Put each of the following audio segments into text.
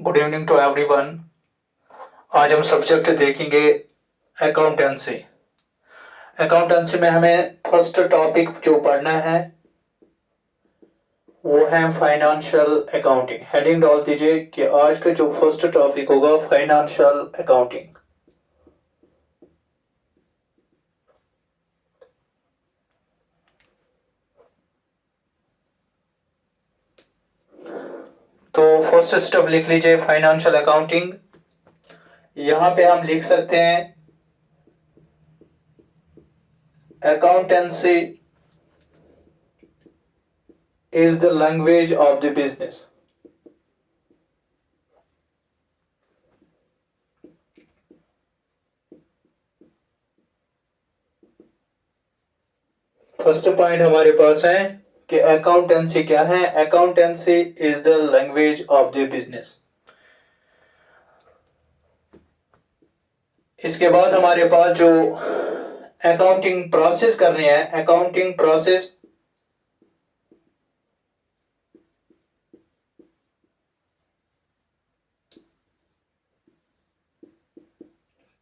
Good evening to everyone. आज हम subject देखेंगे अकाउंटेंसी। अकाउंटेंसी में हमें फर्स्ट टॉपिक जो पढ़ना है वो है फाइनेंशियल अकाउंटिंग। हेडिंग डाल दीजिए कि आज का जो फर्स्ट टॉपिक होगा फाइनेंशियल अकाउंटिंग। तो फर्स्ट स्टेप लिख लीजिए फाइनेंशियल अकाउंटिंग। यहां पे हम लिख सकते हैं accountancy is the language of the business. First point हमारे पास है कि अकाउंटेंसी क्या है। Accountancy is the language of the business. इसके बाद हमारे पास जो अकाउंटिंग प्रोसेस करनी है, अकाउंटिंग प्रोसेस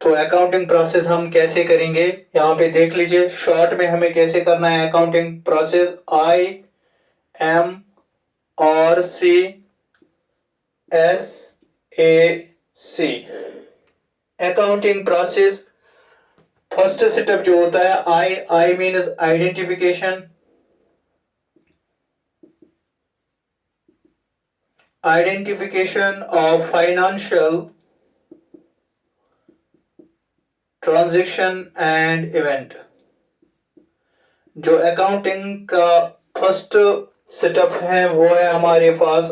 तो अकाउंटिंग प्रोसेस हम कैसे करेंगे यहां पे देख लीजिए। शॉर्ट में हमें कैसे करना है accounting process. IMRCSAC accounting process. First step जो होता है I means identification of financial transaction and event. जो अकाउंटिंग का फर्स्ट सेटअप है वो है हमारे पास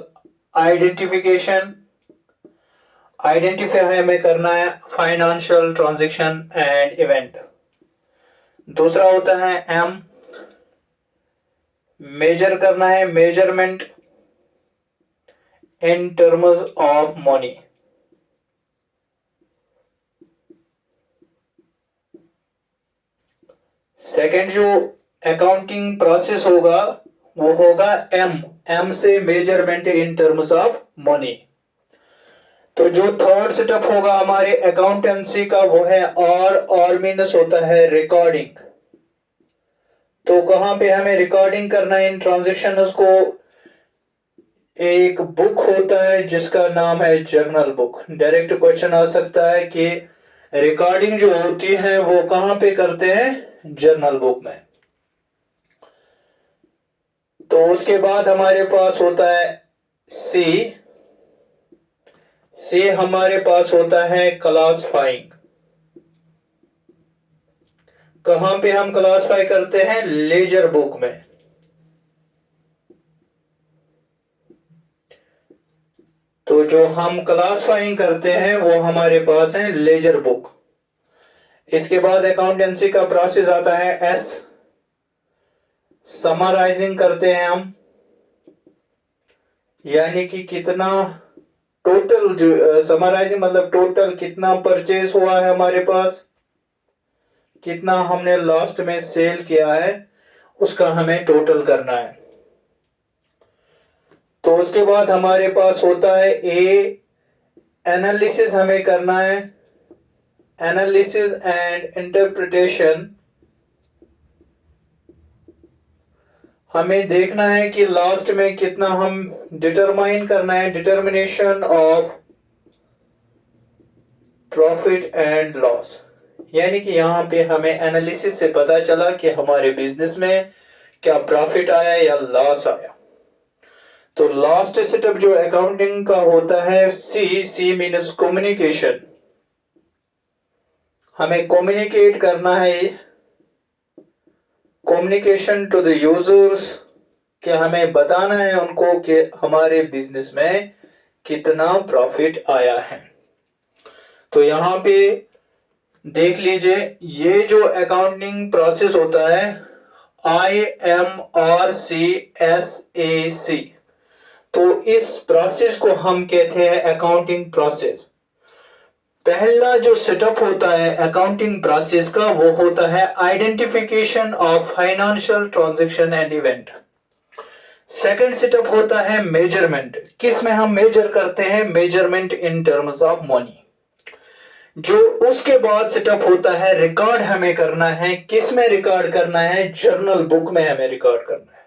आइडेंटिफिकेशन। आइडेंटिफाई हमें करना है फाइनेंशियल ट्रांजैक्शन एंड इवेंट। दूसरा होता है एम, मेजर करना है, measurement in terms of money. Second जो अकाउंटिंग प्रोसेस होगा वो होगा एम से measurement in terms of money. तो जो थर्ड सेटअप होगा हमारे अकाउंटेंसी का वो है और मीन्स होता है रिकॉर्डिंग। तो कहां पे हमें रिकॉर्डिंग करना है इन ट्रांजेक्शन को। एक बुक होता है जिसका नाम है जर्नल बुक। डायरेक्ट क्वेश्चन आ सकता है कि रिकॉर्डिंग जो होती है वो कहां पे करते हैं, जर्नल बुक में। तो उसके बाद हमारे पास होता है सी हमारे पास होता है क्लासिफाइंग। कहां पे हम क्लासिफाई करते हैं, लेजर बुक में। तो जो हम क्लासिफाइंग करते हैं वो हमारे पास है लेजर बुक। इसके बाद अकाउंटेंसी का प्रोसेस आता है एस, समराइजिंग करते हैं हम, यानी कि कितना टोटल, जो समराइजिंग मतलब टोटल कितना परचेज हुआ है हमारे पास, कितना हमने लास्ट में सेल किया है, उसका हमें टोटल करना है। तो उसके बाद हमारे पास होता है ए, एनालिसिस हमें करना है, एनालिसिस एंड इंटरप्रिटेशन। हमें देखना है कि लास्ट में कितना हम डिटरमाइन करना है, determination of profit and loss. यानी कि यहां पे हमें एनालिसिस से पता चला कि हमारे बिजनेस में क्या प्रॉफिट आया या लॉस आया। तो लास्ट सेटअप जो अकाउंटिंग का होता है सी मीन्स कम्युनिकेशन। हमें कम्युनिकेट करना है, कम्युनिकेशन टू द यूजर्स, कि हमें बताना है उनको कि हमारे बिजनेस में कितना प्रॉफिट आया है। तो यहां पे देख लीजिए, ये जो अकाउंटिंग प्रोसेस होता है IMRCSAC, तो इस प्रोसेस को हम कहते हैं अकाउंटिंग प्रोसेस। पहला जो सेटअप होता है अकाउंटिंग प्रोसेस का वो होता है identification of financial transaction and event. Second step होता है मेजरमेंट। किस में हम मेजर करते हैं? Measurement in terms of money. जो उसके बाद सेटअप होता है रिकॉर्ड हमें करना है। किस में रिकॉर्ड करना है? जर्नल बुक में हमें रिकॉर्ड करना है।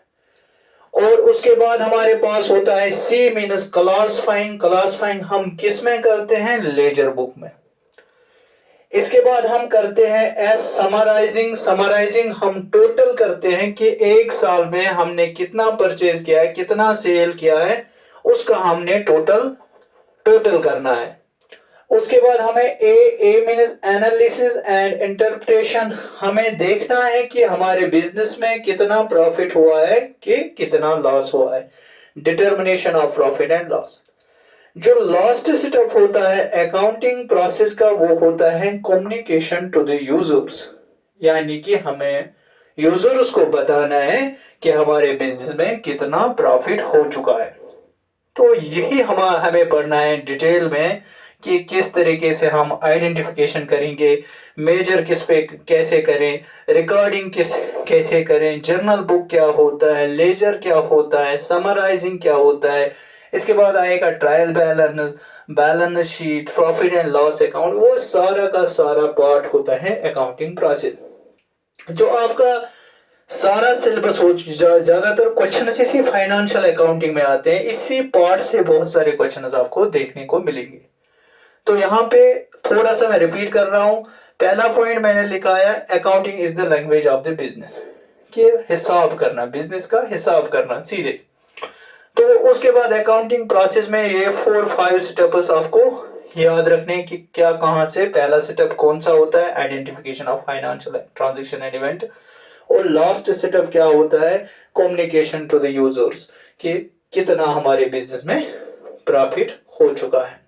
और उसके बाद हमारे पास होता है सी मीनस क्लासफाइंग। क्लासफाइंग हम किस में करते हैं? लेजर बुक में। इसके बाद हम करते हैं एस समराइजिंग। समराइजिंग हम टोटल करते हैं कि एक साल में हमने कितना परचेज किया है, कितना सेल किया है, उसका हमने टोटल करना है। उसके बाद हमें ए मीन्स एनालिसिस एंड इंटरप्रिटेशन। हमें देखना है कि हमारे बिजनेस में कितना प्रॉफिट हुआ है कि कितना लॉस हुआ है। Determination of profit and loss. जो लास्ट स्टेप होता है अकाउंटिंग प्रोसेस का, वो होता है कम्युनिकेशन टू द यूजर्स। यानी कि हमें यूजर्स को बताना है कि हमारे बिजनेस में कितना प्रॉफिट हो चुका है। तो यही हमें पढ़ना है डिटेल में कि किस तरीके से हम आइडेंटिफिकेशन करेंगे, मेजर किस पे कैसे करें, रिकॉर्डिंग किस कैसे करें, जर्नल बुक क्या होता है, लेजर क्या होता है, समराइजिंग क्या होता है। इसके बाद आएगा trial balance, balance sheet, profit and loss account. वो सारा का सारा पार्ट होता है अकाउंटिंग प्रोसेस। जो आपका सारा सिलेबस हो, ज्यादातर क्वेश्चन इसी फाइनेंशियल अकाउंटिंग में आते हैं। इसी पार्ट से बहुत सारे क्वेश्चन आपको देखने को मिलेंगे। तो यहाँ पे थोड़ा सा मैं रिपीट कर रहा हूं। पहला पॉइंट मैंने लिखा है accounting is the language of the business, कि हिसाब करना, बिजनेस का हिसाब करना सीधे। तो उसके बाद अकाउंटिंग प्रोसेस में ये 4-5 स्टेप्स आपको याद रखने की क्या, कहां से पहला स्टेप कौन सा होता है? Identification of financial transaction and event. और लास्ट स्टेप क्या होता है? कम्युनिकेशन टू द यूजर्स, कि कितना हमारे बिजनेस में प्रॉफिट हो चुका है।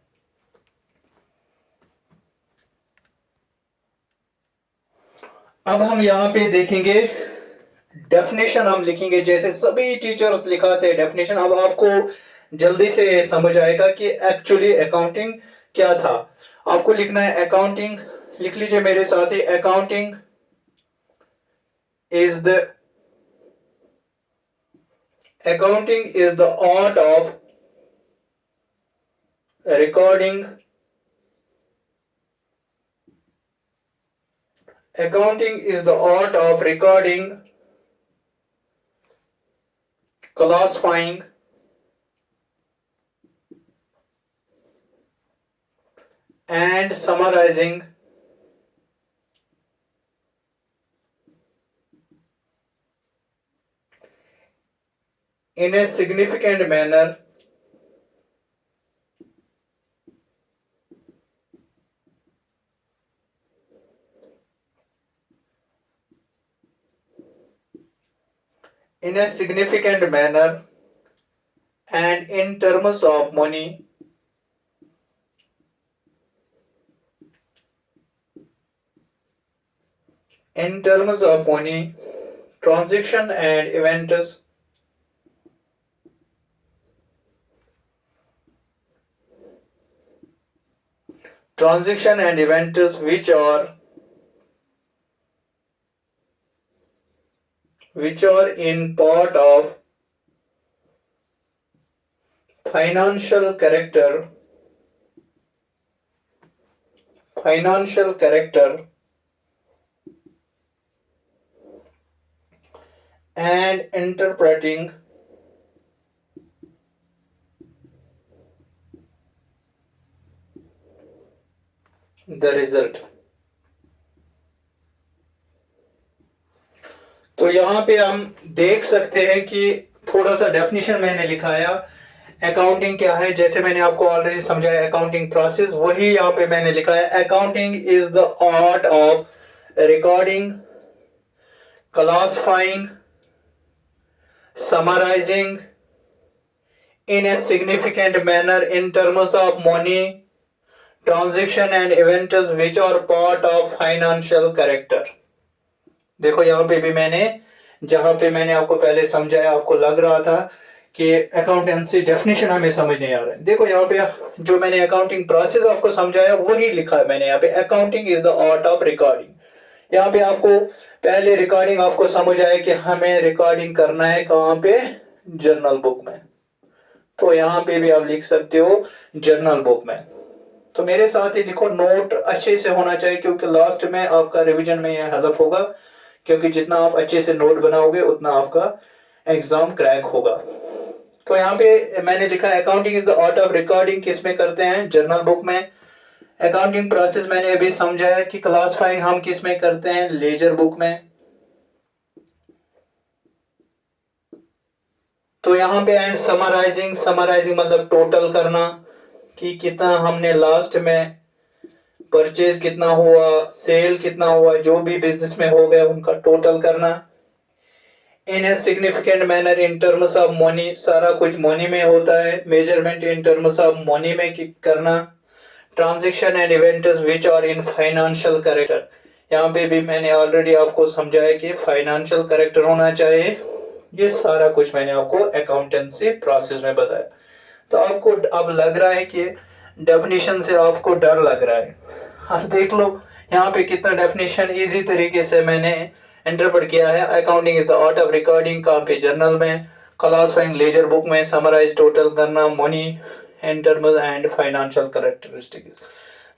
अब हम यहां पे देखेंगे डेफिनेशन हम लिखेंगे, जैसे सभी टीचर्स लिखाते हैं डेफिनेशन। अब आपको जल्दी से समझ आएगा कि एक्चुअली अकाउंटिंग क्या था। आपको लिखना है अकाउंटिंग, लिख लीजिए मेरे साथ ही। Accounting is the art of recording. Accounting is the art of recording, classifying, and summarizing in a significant manner and in terms of money, transaction and events, which are in part of financial character and interpreting the result। तो यहां पे हम देख सकते हैं कि थोड़ा सा डेफिनेशन मैंने लिखाया। अकाउंटिंग क्या है, जैसे मैंने आपको ऑलरेडी समझाया अकाउंटिंग प्रोसेस, वही यहां पे मैंने लिखा है। Accounting is the art of recording, classifying, summarising in a significant manner in terms of money, transaction and events which are part of financial character। देखो यहाँ पे भी मैंने, जहां पे मैंने आपको पहले समझाया, आपको लग रहा था कि अकाउंटेंसी डेफिनेशन हमें समझ नहीं आ रहा है। देखो यहाँ पे जो मैंने अकाउंटिंग प्रोसेस आपको समझाया वही लिखा है मैंने यहाँ पे। Accounting is the art of recording. यहाँ पे आपको पहले रिकॉर्डिंग आपको समझ आए कि हमें रिकॉर्डिंग करना है कहाँ पे? जर्नल बुक में। तो यहाँ पे भी आप लिख सकते हो जर्नल बुक में। तो मेरे साथ ही लिखो, नोट अच्छे से होना चाहिए क्योंकि लास्ट में आपका रिवीजन में यह हेल्प होगा, क्योंकि जितना आप अच्छे से नोट बनाओगे उतना आपका एग्जाम क्रैक होगा। तो यहाँ पे मैंने लिखा accounting is the art of recording, किस में करते हैं? जर्नल बुक में। अकाउंटिंग प्रोसेस मैंने अभी समझाया कि क्लासिफाइंग हम किस में करते हैं? लेजर बुक में। तो यहाँ पे एंड समराइजिंग, समराइजिंग मतलब टोटल करना कि कितना हमने लास्ट में परचेज कितना हुआ, सेल कितना हुआ, जो भी बिजनेस में हो गया उनका टोटल करना। In a significant manner in terms of money, सारा कुछ मनी में होता है, measurement in terms of money में करना। Transaction and events which are in financial character, यहाँ पे भी मैंने ऑलरेडी आपको समझाया कि फाइनेंशियल कैरेक्टर होना चाहिए। ये सारा कुछ मैंने आपको अकाउंटेंसी प्रोसेस में बताया। तो आपको अब लग रहा है कि डेफिनेशन से आपको डर लग रहा है। अब देख लो यहाँ पे कितना डेफिनेशन इजी तरीके से मैंने इंटरप्रेट किया है। Accounting is the art of recording, कहाँ पे? जर्नल में। क्लासिफाइंग लेजर बुक में। समराइज टोटल करना, money in terms and financial characteristics.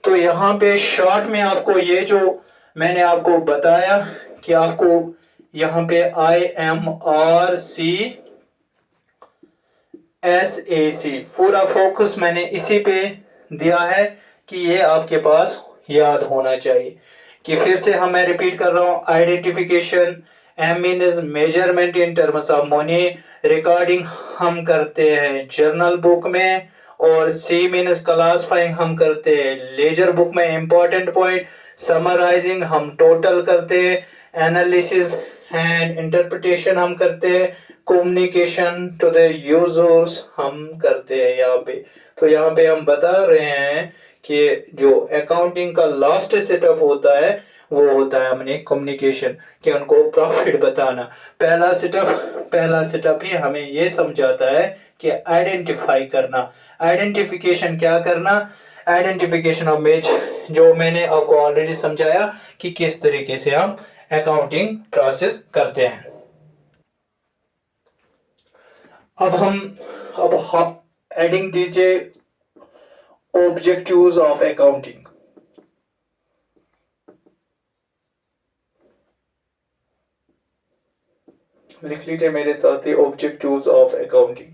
तो यहाँ पे शॉर्ट में आपको ये जो मैंने आपको बताया कि आपको यहाँ पे IMRCSAC पूरा फोकस मैंने इसी पे दिया है कि ये आपके पास याद होना चाहिए। कि फिर से मैं रिपीट कर रहा हूं, identification, M means measurement in terms of money, recording हम करते हैं जर्नल बुक में, और C मीन्स क्लासिफाइंग हम करते हैं लेजर बुक में। इंपॉर्टेंट पॉइंट, समराइजिंग हम टोटल करते हैं, एनालिसिस एंड इंटरप्रिटेशन हम करते हैं, कम्युनिकेशन टू द यूजर्स हम करते हैं यहाँ पे। तो यहाँ पे हम बता रहे हैं कि जो अकाउंटिंग का लास्ट सेटअप होता है वो होता है हमने कम्युनिकेशन, कि उनको प्रॉफिट बताना। पहला सेटअप ही हमें ये समझाता है कि आइडेंटिफाई करना। आइडेंटिफिकेशन क्या करना? आइडेंटिफिकेशन ऑफ मेज, जो मैंने आपको ऑलरेडी समझाया कि किस तरीके से हम अकाउंटिंग प्रोसेस करते हैं। अब एडिंग दीजिए ऑब्जेक्टिव्स ऑफ अकाउंटिंग। लिख लीजिए मेरे साथ ही, ऑब्जेक्टिव्स ऑफ अकाउंटिंग।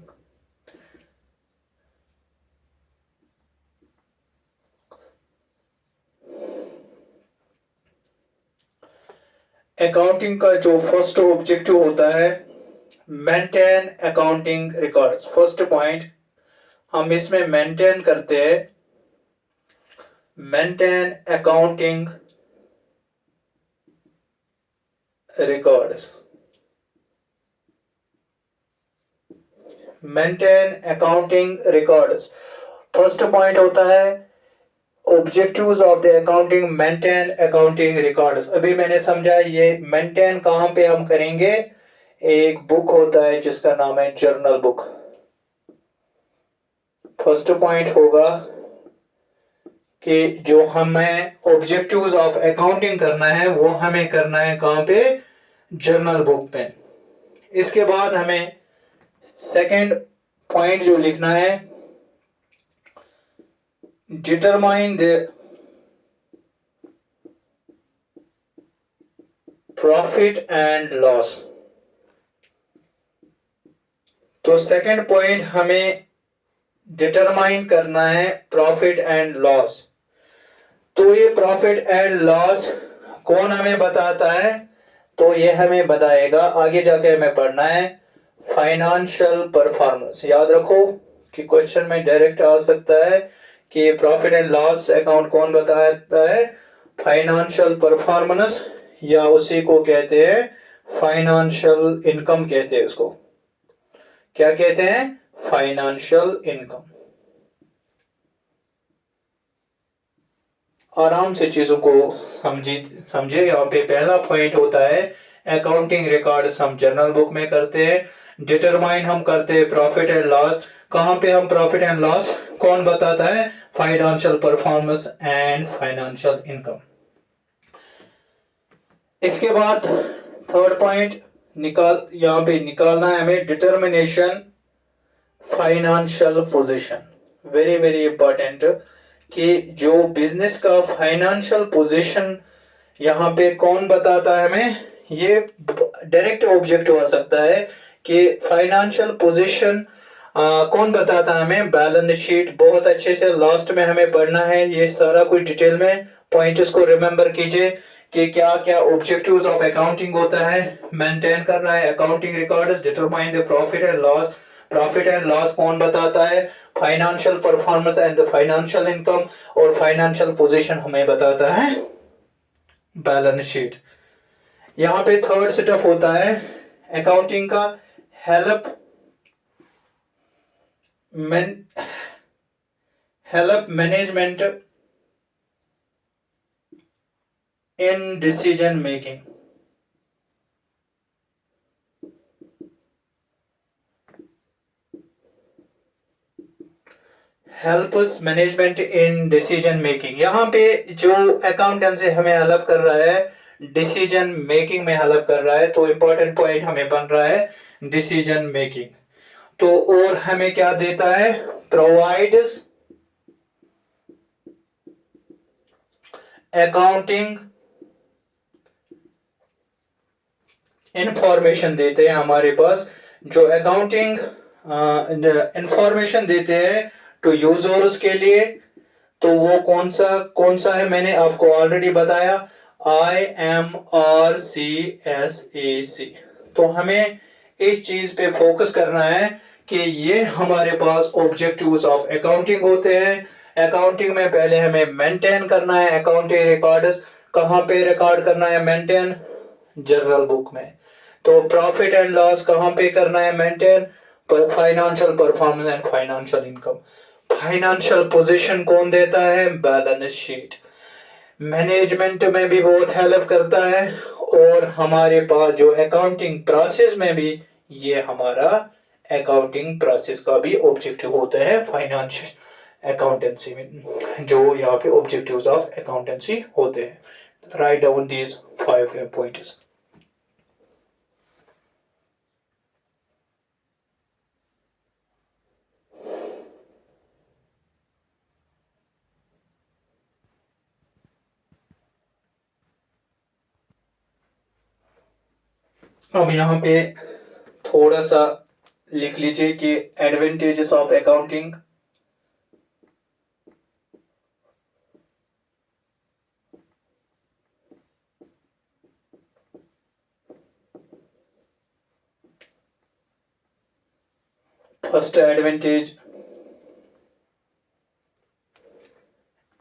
अकाउंटिंग का जो फर्स्ट ऑब्जेक्टिव होता है, maintain accounting records. First point हम इसमें मेंटेन करते हैं, maintain accounting records. Maintain accounting records first point होता है। Objectives of the accounting, maintain accounting records. अभी मैंने समझा ये मेंटेन कहां पे हम करेंगे? एक बुक होता है जिसका नाम है जर्नल बुक। फर्स्ट पॉइंट होगा कि जो हमें ऑब्जेक्टिव्स ऑफ अकाउंटिंग करना है वो हमें करना है कहां पे? जर्नल बुक पे। इसके बाद हमें सेकंड पॉइंट जो लिखना है, determine the profit and loss. तो सेकंड पॉइंट हमें डिटरमाइन करना है प्रॉफिट एंड लॉस। तो ये प्रॉफिट एंड लॉस कौन हमें बताता है? तो ये हमें बताएगा, आगे जाके हमें पढ़ना है, फाइनेंशियल परफॉर्मेंस। याद रखो कि क्वेश्चन में डायरेक्ट आ सकता है कि प्रॉफिट एंड लॉस अकाउंट कौन बताता है? फाइनेंशियल परफॉर्मेंस, या उसी को कहते हैं फाइनेंशियल इनकम कहते हैं। उसको क्या कहते हैं? Financial income. आराम से चीजों को समझे। यहाँ पे पहला पॉइंट होता है अकाउंटिंग रिकॉर्ड्स हम जर्नल बुक में करते हैं, डिटरमाइन हम करते हैं प्रॉफिट एंड लॉस। कहां पे हम प्रॉफिट एंड लॉस कौन बताता है? Financial performance and financial income. इसके बाद थर्ड पॉइंट यहाँ पे निकालना है हमें determination financial position. Very very important कि जो बिजनेस का फाइनेंशियल पोजीशन यहाँ पे कौन बताता है हमें, ये डायरेक्ट ऑब्जेक्ट हो सकता है कि फाइनेंशियल पोजीशन कौन बताता है हमें, बैलेंस शीट। बहुत अच्छे से लास्ट में हमें पढ़ना है ये सारा कुछ डिटेल में, पॉइंट्स को रिमेंबर कीजिए कि क्या क्या ऑब्जेक्टिव्स ऑफ अकाउंटिंग होता है। मेंटेन करना है accounting records, determine the profit and loss. Profit and loss कौन बताता है, financial performance and the financial income. और फाइनेंशियल पोजीशन हमें बताता है बैलेंस शीट। यहाँ पे थर्ड स्टेप होता है अकाउंटिंग का, help management in decision making. Helps management in decision making. यहाँ पे जो अकाउंटेंसी हमें हेल्प कर रहा है डिसीजन मेकिंग में हेल्प कर रहा है, तो इंपॉर्टेंट पॉइंट हमें बन रहा है डिसीजन मेकिंग। तो और हमें क्या देता है, प्रोवाइड्स अकाउंटिंग इंफॉर्मेशन देते हैं हमारे पास, जो अकाउंटिंग इंफॉर्मेशन देते हैं टू यूजर्स के लिए। तो वो कौन सा है, मैंने आपको ऑलरेडी बताया, IMRCSAC। तो हमें इस चीज पे फोकस करना है कि ये हमारे पास ऑब्जेक्टिव्स ऑफ अकाउंटिंग होते हैं। अकाउंटिंग में पहले हमें मेंटेन करना है अकाउंटिंग रिकॉर्ड्स। कहाँ पे रिकॉर्ड करना है मेंटेन, जर्नल बुक में। तो प्रॉफिट एंड लॉस कहाँ पे करना है maintain, financial performance and financial income. Financial position कौन देता है, बैलेंस शीट। मैनेजमेंट में भी बहुत हेल्प करता है, और हमारे पास जो अकाउंटिंग प्रोसेस में भी ये हमारा अकाउंटिंग प्रोसेस का भी ऑब्जेक्टिव होता है फाइनेंशियल अकाउंटेंसी में, जो यहाँ पे ऑब्जेक्टिव्स ऑफ अकाउंटेंसी होते हैं। Write down these 5 points. अब यहाँ पे थोड़ा सा लिख लीजिए कि advantages of accounting. First advantage,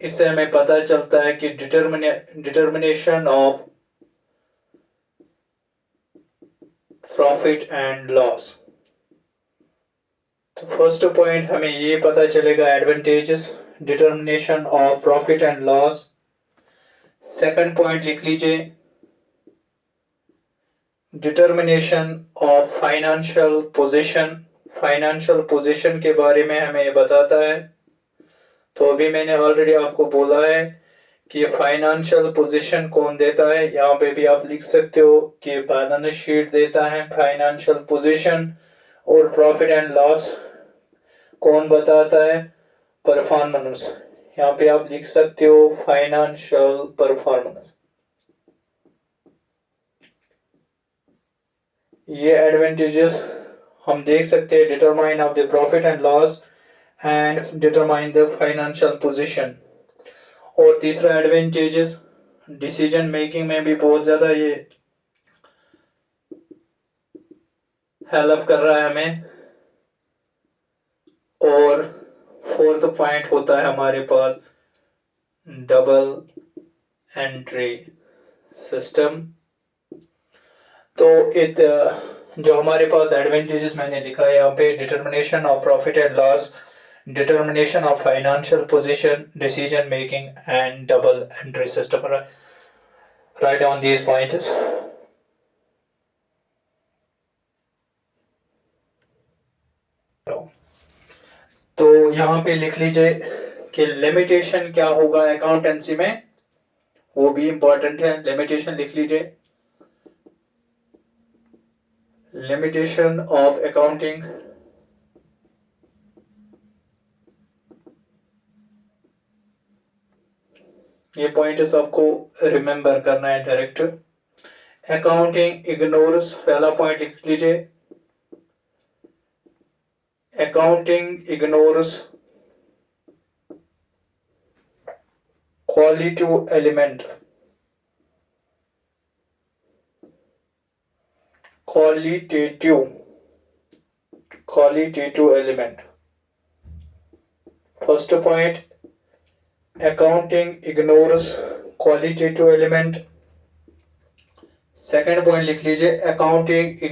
इससे हमें पता चलता है कि determination of profit and loss. तो फर्स्ट पॉइंट हमें ये पता चलेगा advantages, determination of profit and loss. Second point लिख लीजिए, determination of financial position. Financial position के बारे में हमें बताता है। तो अभी मैंने ऑलरेडी आपको बोला है कि फाइनेंशियल पोजीशन कौन देता है, यहाँ पे भी आप लिख सकते हो कि बैलेंस शीट देता है फाइनेंशियल पोजीशन। और प्रॉफिट एंड लॉस कौन बताता है, परफॉर्मेंस। यहाँ पे आप लिख सकते हो फाइनेंशियल परफॉर्मेंस। ये एडवांटेजेस हम देख सकते हैं, determine of the profit and loss and determine the financial position. और तीसरा एडवांटेजेस, डिसीजन मेकिंग में भी बहुत ज्यादा ये हेल्प कर रहा है हमें। और फोर्थ पॉइंट होता है हमारे पास डबल एंट्री सिस्टम। तो जो हमारे पास एडवांटेजेस मैंने लिखा है यहाँ पे, determination of profit and loss, determination of financial position, decision making and double entry system. Write down these points. तो यहाँ पे लिख लीजिए कि लिमिटेशन क्या होगा अकाउंटेंसी में, वो भी इंपॉर्टेंट है। लिमिटेशन लिख लीजिए, लिमिटेशन ऑफ अकाउंटिंग ये पॉइंट्स आपको रिमेंबर करना है डायरेक्ट। अकाउंटिंग इग्नोर्स, पहला पॉइंट लिख लीजिए, accounting ignores qualitative element, qualitative element. First point, accounting ignores qualitative element. Second point लिख लीजिए, accounting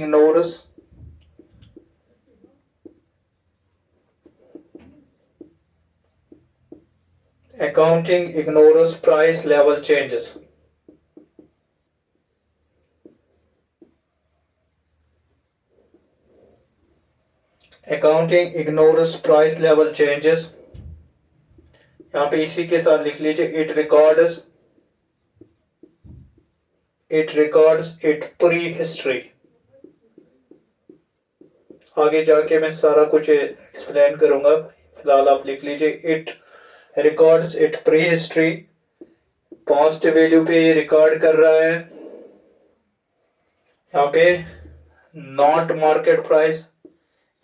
ignores price level changes. Accounting ignores price level changes. यहां पे इसी के साथ लिख लीजिए, it records it pre history. आगे जाके मैं सारा कुछ एक्सप्लेन करूंगा, फिलहाल आप लिख लीजिए, it records it pre history. Past value पे ये रिकॉर्ड कर रहा है, यहाँ पे नॉट मार्केट प्राइस,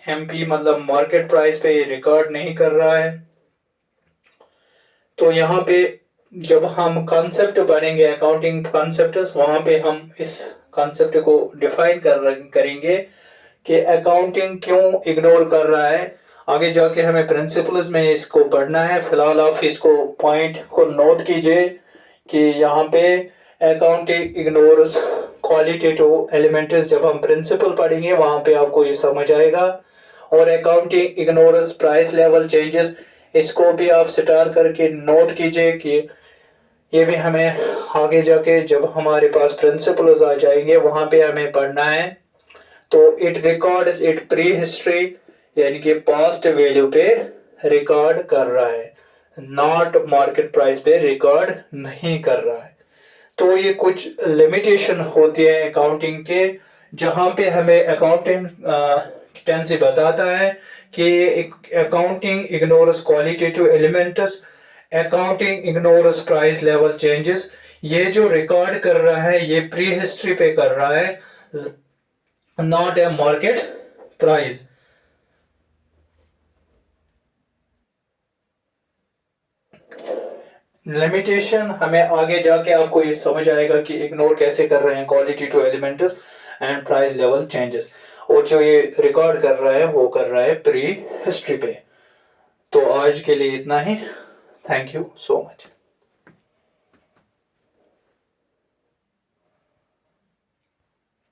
एमपी मतलब मार्केट प्राइस पे ये रिकॉर्ड नहीं कर रहा है। तो यहाँ पे जब हम कॉन्सेप्ट पढ़ेंगे अकाउंटिंग कॉन्सेप्ट, वहां पे हम इस कॉन्सेप्ट को डिफाइन करेंगे कि अकाउंटिंग क्यों इग्नोर कर रहा है। आगे जाके हमें प्रिंसिपल्स में इसको पढ़ना है। फिलहाल आप इसको पॉइंट को नोट कीजिए कि यहाँ पे अकाउंटिंग इग्नोर्स क्वालिटेटिव एलिमेंट्स, जब हम प्रिंसिपल पढ़ेंगे वहां पे आपको ये समझ आएगा। और accounting ignores price level changes, इसको भी आप स्टार करके नोट कीजिए कि ये भी हमें आगे जाके जब हमारे पास प्रिंसिपल्स आ जाएंगे वहां पे हमें पढ़ना है। तो it records it pre history, यानी कि पास्ट वैल्यू पे रिकॉर्ड कर रहा है, नॉट मार्केट प्राइस पे रिकॉर्ड नहीं कर रहा है। तो ये कुछ लिमिटेशन होती है अकाउंटिंग के, जहां पे हमें अकाउंटिंग टेंसी बताता है कि accounting ignores qualitative elements, accounting ignores price level changes. ये जो रिकॉर्ड कर रहा है ये प्री हिस्ट्री पे कर रहा है, not a market price. Limitation हमें आगे जाके आपको ये समझ आएगा कि इग्नोर कैसे कर रहे हैं qualitative elements and price level changes. और जो ये रिकॉर्ड कर रहा है वो कर रहा है प्री हिस्ट्री पे। तो आज के लिए इतना ही। Thank you so much.